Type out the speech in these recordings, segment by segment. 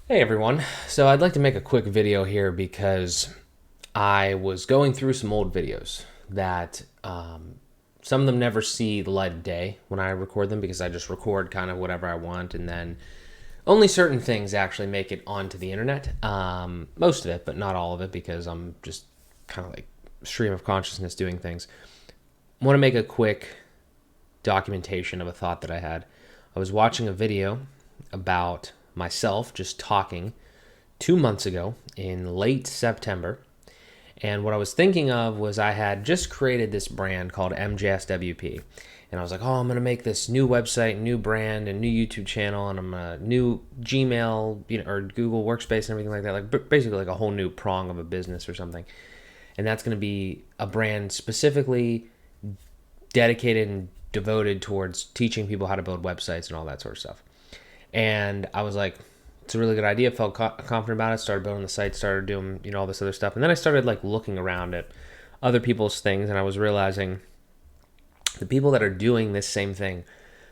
Hey everyone. So I'd like to make a quick video here because I was going through some old videos that some of them never see the light of day when I record them because I just record kind of whatever I want, and then only certain things actually make it onto the internet. Most of it, but not all of it, because I'm just kind of like stream of consciousness doing things. I want to make a quick documentation of a thought that I had. I was watching a video about myself just talking 2 months ago in late September. And what I was thinking of was I had just created this brand called MJSWP. And I was like, oh, I'm going to make this new website, new brand, and new YouTube channel, and I'm a new Gmail, or Google Workspace and everything like that. Like basically like a whole new prong of a business or something. And that's going to be a brand specifically dedicated and devoted towards teaching people how to build websites and all that sort of stuff. And I was like, it's a really good idea. Felt confident about it. Started building the site. Started doing all this other stuff. And then I started like looking around at other people's things, and I was realizing the people that are doing this same thing,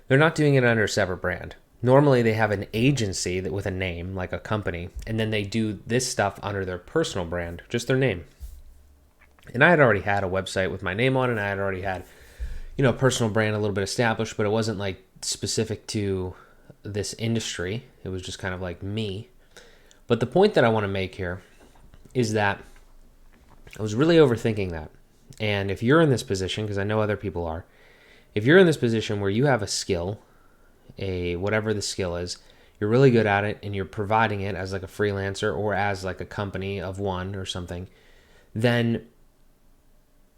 they're not doing it under a separate brand. Normally, they have an agency that with a name, like a company, and then they do this stuff under their personal brand, just their name. And I had already had a website with my name on it, and I had already had, a personal brand a little bit established, but it wasn't like specific to this industry. It was just kind of like me. But the point that I want to make here is that I was really overthinking that. And if you're in this position, because I know other people are, if you're in this position where you have a skill, whatever the skill is, you're really good at it and you're providing it as like a freelancer or as like a company of one or something, then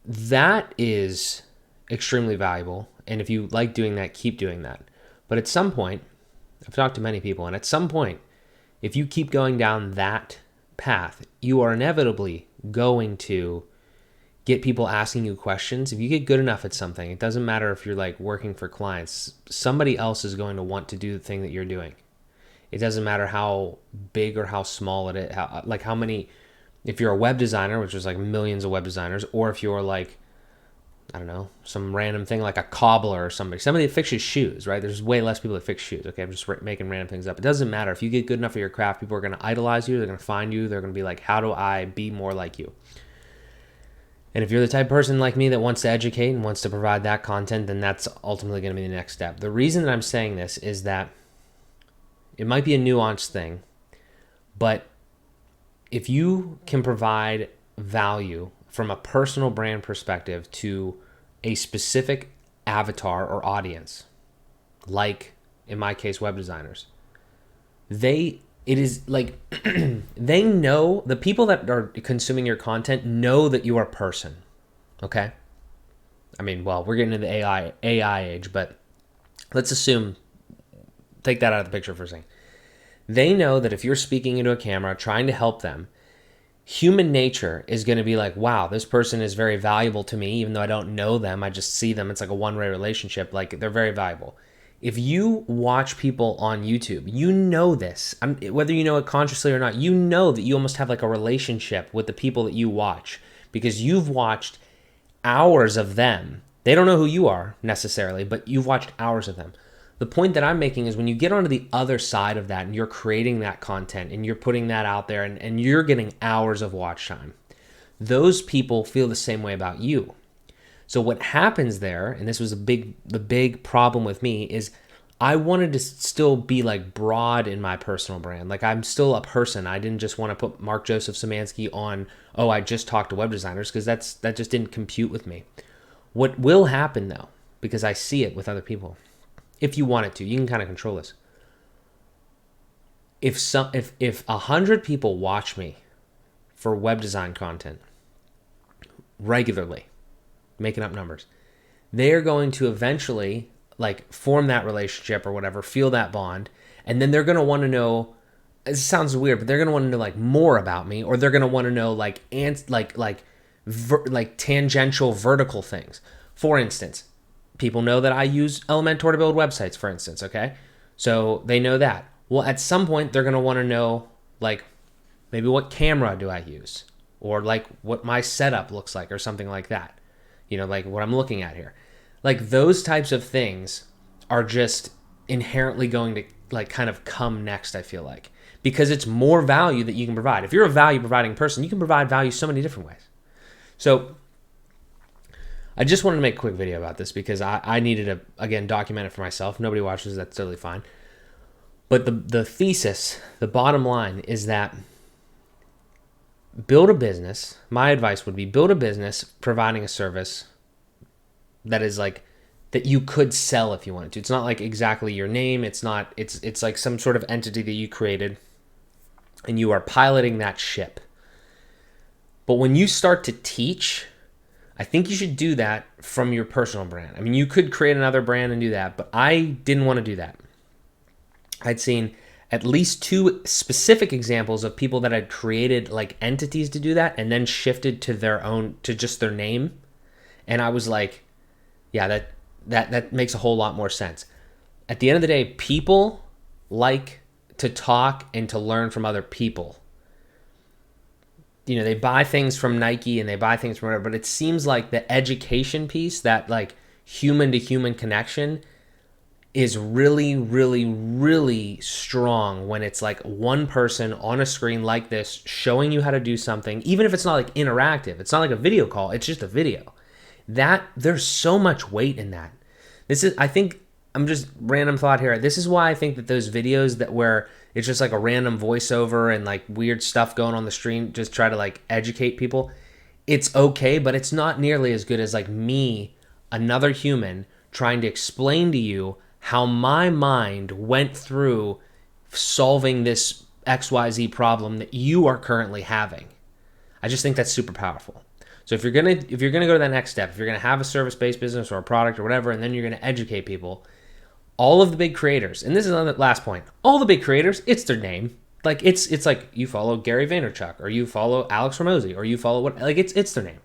that is extremely valuable. And if you like doing that, keep doing that. But at some point, I've talked to many people, and at some point, if you keep going down that path, you are inevitably going to get people asking you questions. If you get good enough at something, it doesn't matter if you're like working for clients, somebody else is going to want to do the thing that you're doing. It doesn't matter how big or how small it is, how many, if you're a web designer, which is like millions of web designers, or if you're like, I don't know, some random thing like a cobbler or somebody that fixes shoes, right? There's way less people that fix shoes. Okay, I'm just making random things up. It doesn't matter. If you get good enough at your craft, people are going to idolize you. They're going to find you. They're going to be like, how do I be more like you? And if you're the type of person like me that wants to educate and wants to provide that content, then that's ultimately going to be the next step. The reason that I'm saying this is that it might be a nuanced thing, but if you can provide value from a personal brand perspective to a specific avatar or audience, like in my case, web designers, it is like they know, the people that are consuming your content know that you are a person. Okay. I mean, well, we're getting into the AI age, but let's assume, take that out of the picture for a second. They know that if you're speaking into a camera, trying to help them, human nature is going to be like, wow, this person is very valuable to me, even though I don't know them. I just see them. It's like a one-way relationship. Like, they're very valuable. If you watch people on YouTube, you know this. Whether you know it consciously or not, you know that you almost have like a relationship with the people that you watch because you've watched hours of them. They don't know who you are necessarily, but you've watched hours of them. The point that I'm making is when you get onto the other side of that and you're creating that content and you're putting that out there and you're getting hours of watch time, those people feel the same way about you. So what happens there, and this was the big problem with me, is I wanted to still be like broad in my personal brand. Like, I'm still a person. I didn't just want to put Mark Joseph Szymanski on, oh, I just talked to web designers, because that just didn't compute with me. What will happen though, because I see it with other people, if you want it to, you can kind of control this. If 100 people watch me for web design content regularly, making up numbers, they are going to eventually like form that relationship or whatever, feel that bond, and then they're going to want to know. It sounds weird, but they're going to want to know like more about me, or they're going to want to know like tangential vertical things. For instance, people know that I use Elementor to build websites, for instance, okay? So they know that. Well, at some point, they're going to want to know, like, maybe what camera do I use? Or, like, what my setup looks like or something like that. Like what I'm looking at here. Like, those types of things are just inherently going to, like, kind of come next, I feel like. because it's more value that you can provide. If you're a value providing person, you can provide value so many different ways. So I just wanted to make a quick video about this because I needed to, again, document it for myself. Nobody watches, that's totally fine. But the thesis, the bottom line is that build a business. My advice would be build a business providing a service that is like, that you could sell if you wanted to. It's not like exactly your name. It's like some sort of entity that you created and you are piloting that ship. But when you start to teach, I think you should do that from your personal brand. I mean, you could create another brand and do that, but I didn't want to do that. I'd seen at least 2 specific examples of people that had created like entities to do that and then shifted to their own, to just their name. And I was like, yeah, that makes a whole lot more sense. At the end of the day, people like to talk and to learn from other people. You know, they buy things from Nike and they buy things from whatever, but it seems like the education piece, that like human to human connection, is really, really, really strong when it's like one person on a screen like this showing you how to do something, even if it's not like interactive. It's not like a video call, it's just a video. That there's so much weight in that. This is, I think, I'm just random thought here. This is why I think that those videos that where it's just like a random voiceover and like weird stuff going on the screen, just try to like educate people. It's okay, but it's not nearly as good as like me, another human, trying to explain to you how my mind went through solving this XYZ problem that you are currently having. I just think that's super powerful. So if you're gonna go to that next step, if you're gonna have a service-based business or a product or whatever, and then you're gonna educate people, all of the big creators, and this is on the last point, all the big creators, it's their name. Like it's like you follow Gary Vaynerchuk or you follow Alex Hormozi or you follow what, like it's their name.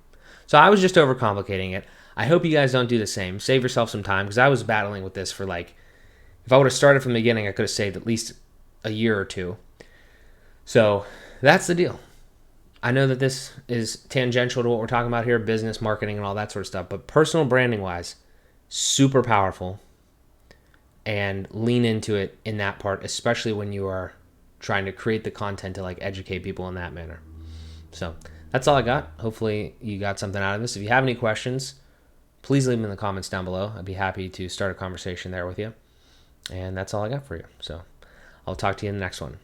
So I was just overcomplicating it. I hope you guys don't do the same. Save yourself some time, because I was battling with this for like, if I would have started from the beginning, I could have saved at least a year or 2. So that's the deal. I know that this is tangential to what we're talking about here, business, marketing, and all that sort of stuff, but personal branding wise, super powerful, and lean into it in that part, especially when you are trying to create the content to like educate people in that manner. So that's all I got. Hopefully you got something out of this. If you have any questions, please leave them in the comments down below. I'd be happy to start a conversation there with you. And that's all I got for you. So I'll talk to you in the next one.